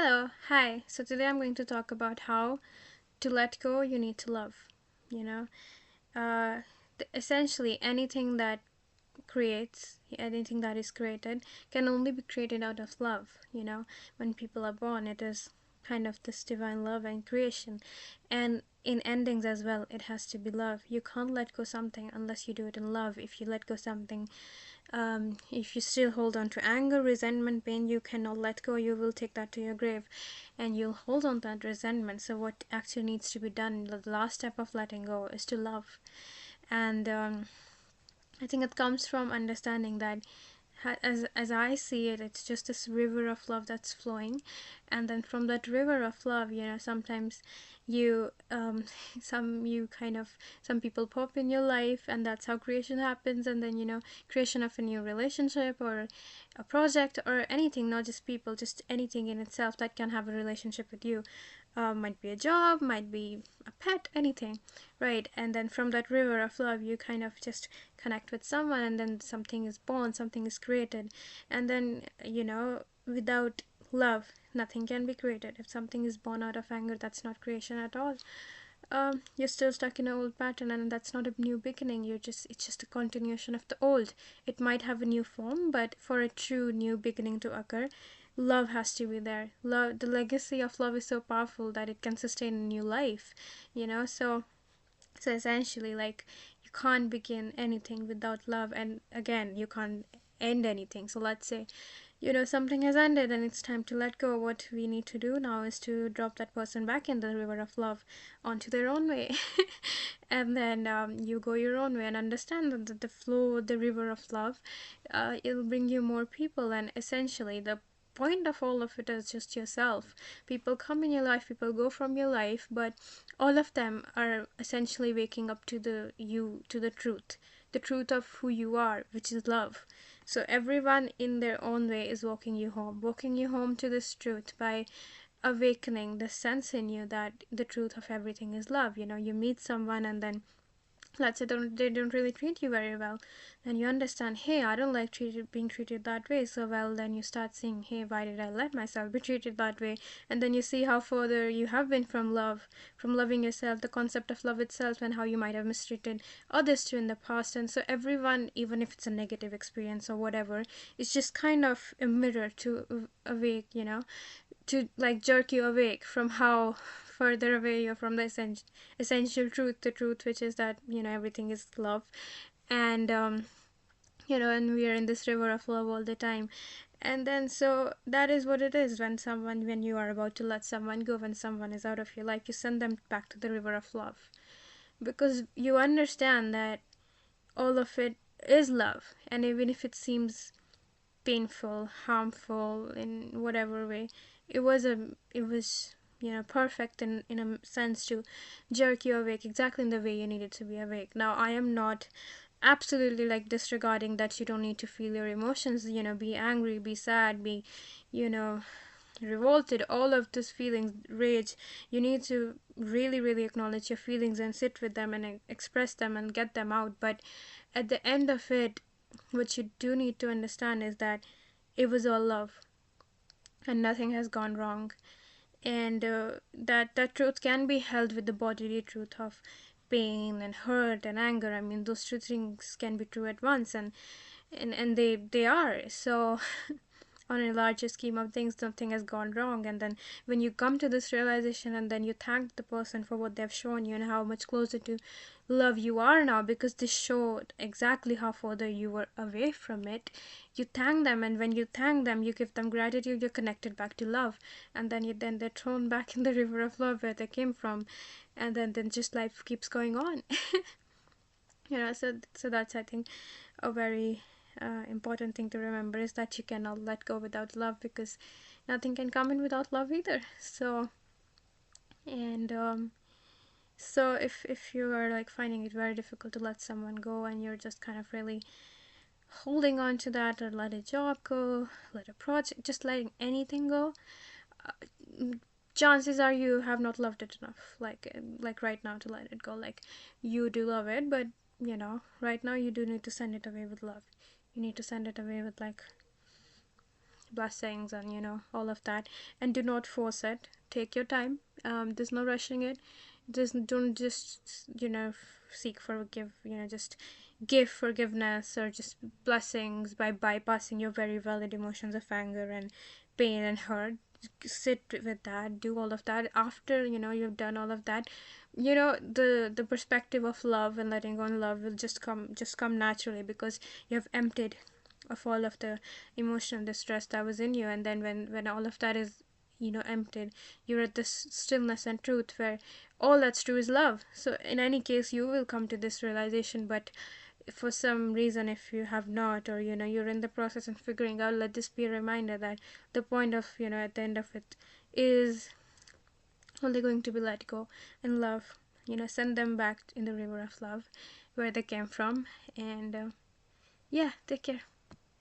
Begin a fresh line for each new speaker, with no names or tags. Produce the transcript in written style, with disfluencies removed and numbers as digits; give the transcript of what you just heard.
Hello, hi. So today I'm going to talk about how to let go, you need to love. You know, uh, essentially anything that anything that is created can only be created out of love. When people are born, it is kind of this divine love and creation. And in endings as well, it has to be love. You can't let go something unless you do it in love. If you let go something, if you still hold on to anger, resentment, pain, you cannot let go. You will take that to your grave and you'll hold on to that resentment. So what actually needs to be done, the last step of letting go, is to love. And I think it comes from understanding that as I see it, it's just this river of love that's flowing, and then from that river of love, sometimes you some people pop in your life, and that's how creation happens. And then creation of a new relationship or a project or anything, not just people, just anything in itself that can have a relationship with you. Might be a job, might be a pet, anything, right? And then from that river of love, you kind of just connect with someone, and then something is born, something is created. And then without love, nothing can be created. If something is born out of anger, that's not creation at all. You're still stuck in an old pattern, and that's not a new beginning. It's just a continuation of the old. It might have a new form, but for a true new beginning to occur, love has to be there. Love, the legacy of love is so powerful that it can sustain a new life. So essentially, like, you can't begin anything without love, and again, you can't end anything. So let's say, something has ended and it's time to let go. What we need to do now is to drop that person back in the river of love onto their own way. And then you go your own way and understand that the flow, the river of love, it'll bring you more people. And essentially, the point of all of it is just yourself. People come in your life, people go from your life, but all of them are essentially waking up to the truth of who you are, which is love. So everyone in their own way is walking you home to this truth by awakening the sense in you that the truth of everything is love. You meet someone, and then let's say they don't really treat you very well, then you understand, hey, I don't like being treated that way so well. Then you start saying, hey, why did I let myself be treated that way? And then you see how further you have been from love, from loving yourself, the concept of love itself, and how you might have mistreated others too in the past. And so everyone, even if it's a negative experience or whatever, it's just kind of a mirror to awake, to like jerk you awake from how further away you're from the essential truth, the truth which is that everything is love. And and we are in this river of love all the time. And then so that is what it is. When you are about to let someone go, when someone is out of your life, you send them back to the river of love, because you understand that all of it is love. And even if it seems painful, harmful in whatever way, it was perfect in a sense to jerk you awake exactly in the way you needed to be awake. Now, I am not absolutely like disregarding that you don't need to feel your emotions, be angry, be sad, be you know revolted, all of those feelings, rage. You need to really, really acknowledge your feelings and sit with them and express them and get them out. But at the end of it, what you do need to understand is that it was all love and nothing has gone wrong. And that truth can be held with the bodily truth of pain and hurt and anger. I mean, those two things can be true at once, and they are so. On a larger scheme of things, something has gone wrong, and then when you come to this realization, and then you thank the person for what they've shown you and how much closer to love you are now, because they showed exactly how further you were away from it. You thank them, and when you thank them, you give them gratitude, you're connected back to love. And then they're thrown back in the river of love where they came from. And then just life keeps going on. So that's, I think, a very important thing to remember, is that you cannot let go without love, because nothing can come in without love either. And so if you are like finding it very difficult to let someone go, and you're just kind of really holding on to that, or let a job go, let a project, just letting anything go, chances are you have not loved it enough, like right now, to let it go. Like, you do love it, but right now you do need to send it away with love. You need to send it away with, like, blessings, and all of that. And do not force it. Take your time. There's no rushing it. Just don't just seek forgive, just give forgiveness or just blessings by bypassing your very valid emotions of anger and pain and hurt. Sit with that, do all of that. After you've done all of that, the perspective of love and letting go on love will just come naturally, because you have emptied of all of the emotional distress that was in you. And then when all of that is emptied, you're at this stillness and truth where all that's true is love. So in any case, you will come to this realization. But for some reason, if you have not, or you're in the process of figuring out, let this be a reminder that the point of at the end of it is only going to be let go and love. Send them back in the river of love where they came from. And yeah, take care.